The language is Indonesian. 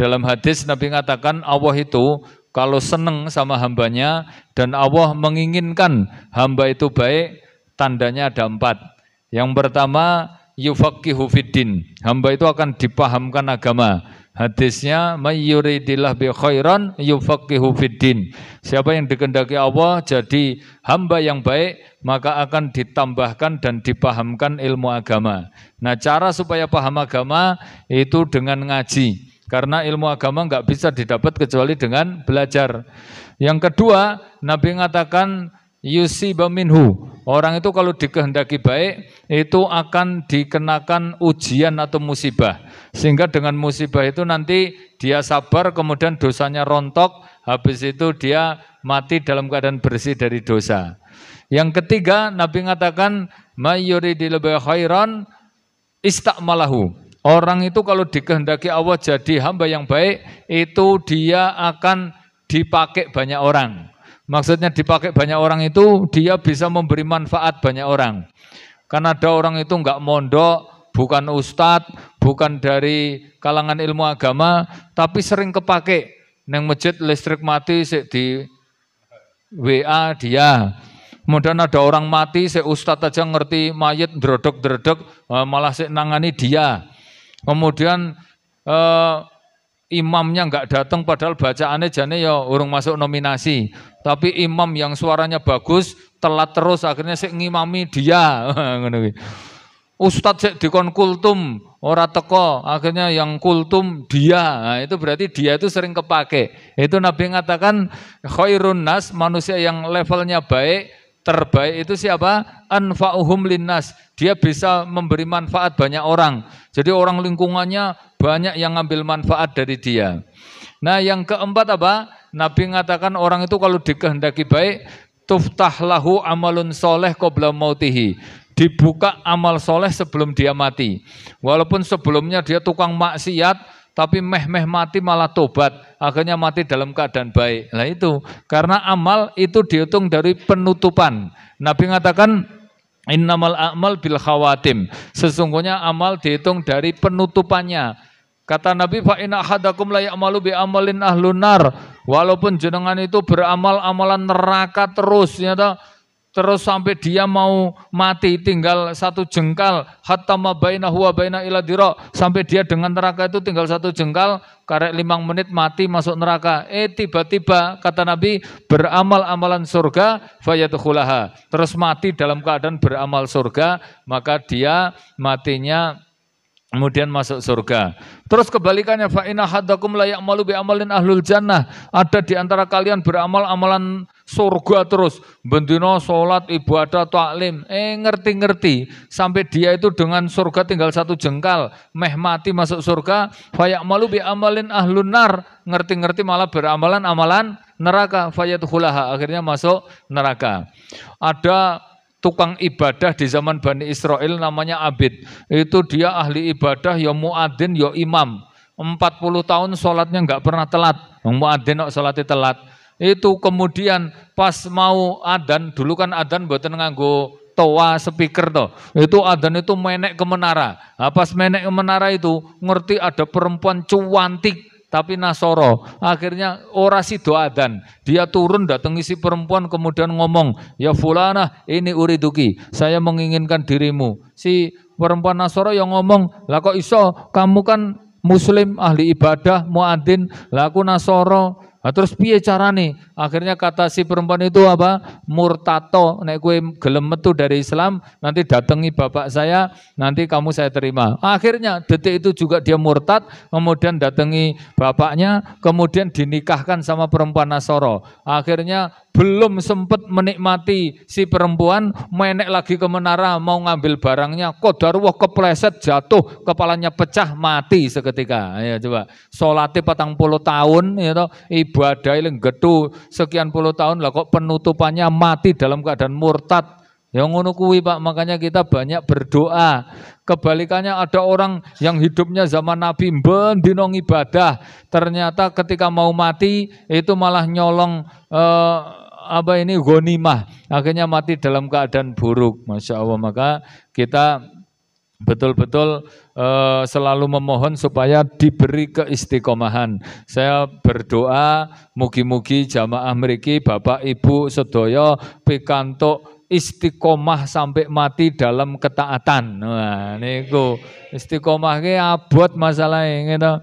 Dalam hadis Nabi mengatakan Allah itu kalau senang sama hambanya dan Allah menginginkan hamba itu baik, tandanya ada 4. Yang pertama, yufaqihu fiddin. Hamba itu akan dipahamkan agama. Hadisnya may yuridillah bi khairan yufaqihu fiddin. Siapa yang dikehendaki Allah jadi hamba yang baik, maka akan ditambahkan dan dipahamkan ilmu agama. Nah, cara supaya paham agama itu dengan ngaji. Karena ilmu agama nggak bisa didapat kecuali dengan belajar. Yang kedua, Nabi mengatakan yusiba minhu. Orang itu kalau dikehendaki baik, itu akan dikenakan ujian atau musibah. Sehingga dengan musibah itu nanti dia sabar, kemudian dosanya rontok, habis itu dia mati dalam keadaan bersih dari dosa. Yang ketiga, Nabi mengatakan may yuridil khairan istakmalahu. Orang itu kalau dikehendaki Allah jadi hamba yang baik, itu dia akan dipakai banyak orang. Maksudnya dipakai banyak orang itu dia bisa memberi manfaat banyak orang. Karena ada orang itu enggak mondok, bukan ustadz, bukan dari kalangan ilmu agama, tapi sering kepake. Neng masjid listrik mati di WA dia. Kemudian ada orang mati, ustadz aja ngerti mayit dredeg-dredeg, malah nangani dia. Kemudian imamnya nggak datang padahal bacaannya jane ya urung masuk nominasi. Tapi imam yang suaranya bagus telat terus akhirnya sik ngimami dia. Ustadz sik dikon kultum ora teko, akhirnya yang kultum dia. Nah, itu berarti dia itu sering kepake. Itu Nabi mengatakan khairun nas, manusia yang levelnya baik, terbaik itu siapa? Anfa'uhum linnas. Dia bisa memberi manfaat banyak orang. Jadi orang lingkungannya banyak yang ngambil manfaat dari dia. Nah, yang keempat apa? Nabi mengatakan orang itu kalau dikehendaki baik, tuftah lahu amalun soleh qabla mautihi. Dibuka amal soleh sebelum dia mati. Walaupun sebelumnya dia tukang maksiat, tapi meh-meh mati malah tobat, akhirnya mati dalam keadaan baik. Nah itu, karena amal itu dihitung dari penutupan. Nabi mengatakan innamal a'mal bil khawatim. Sesungguhnya amal dihitung dari penutupannya. Kata Nabi fa inna ahadakum la ya'malu bi amalin ahlun nar. Walaupun jenengan itu beramal amalan neraka terus ya toh, terus sampai dia mau mati tinggal 1 jengkal, hatta ma bainahu wa baina ila dira, sampai dia dengan neraka itu tinggal 1 jengkal, karek 5 menit mati masuk neraka. Tiba-tiba kata Nabi beramal amalan surga fayadkhulaha, terus mati dalam keadaan beramal surga, maka dia matinya kemudian masuk surga. Terus kebalikannya fa inna haddakum la ya'malu bi amalin ahlul jannah. Ada di antara kalian beramal amalan surga terus, bendino salat, ibadah, taklim, ngerti-ngerti sampai dia itu dengan surga tinggal 1 jengkal, meh mati masuk surga, fa ya'malu bi amalin ahlun nar. Ngerti-ngerti malah beramalan amalan neraka, fayadkhulaha, akhirnya masuk neraka. Ada tukang ibadah di zaman Bani Israel namanya Abid. Itu dia ahli ibadah, ya muadzin, ya imam. 40 tahun sholatnya nggak pernah telat. Muadzin kok sholatnya telat. Itu kemudian pas mau adzan, dulu kan adzan mboten nganggo toa speaker toh. Itu adzan itu menek ke menara. Nah, pas menek ke menara itu ngerti ada perempuan cuantik tapi Nasoro, akhirnya orasi doa dan dia turun datangi si perempuan kemudian ngomong, ya fulana ini uriduki, saya menginginkan dirimu. Si perempuan Nasoro yang ngomong, lah kok iso, kamu kan muslim ahli ibadah muadzin, lah aku Nasoro. Nah, terus piye carane? Akhirnya kata si perempuan itu apa? Murtato, nek kowe gelem metu dari Islam, nanti datangi bapak saya, nanti kamu saya terima. Akhirnya detik itu juga dia murtad, kemudian datangi bapaknya, kemudian dinikahkan sama perempuan Nasoro. Akhirnya belum sempat menikmati si perempuan, menek lagi ke menara mau ngambil barangnya, qadarullah kepleset jatuh, kepalanya pecah, mati seketika. Ya coba, salate 40 tahun ya toh, ibadah yang gedu sekian puluh tahun lah kok penutupannya mati dalam keadaan murtad. Yang ngono kuwi Pak, makanya kita banyak berdoa. Kebalikannya ada orang yang hidupnya zaman Nabi bendino ibadah, ternyata ketika mau mati itu malah nyolong ghanimah, akhirnya mati dalam keadaan buruk. Masya Allah, maka kita betul-betul selalu memohon supaya diberi keistiqomahan. Saya berdoa mugi-mugi jamaah mriki Bapak Ibu sedaya pikantuk istiqomah sampai mati dalam ketaatan. Nah niku istiqomah ki abot masalahe ngene.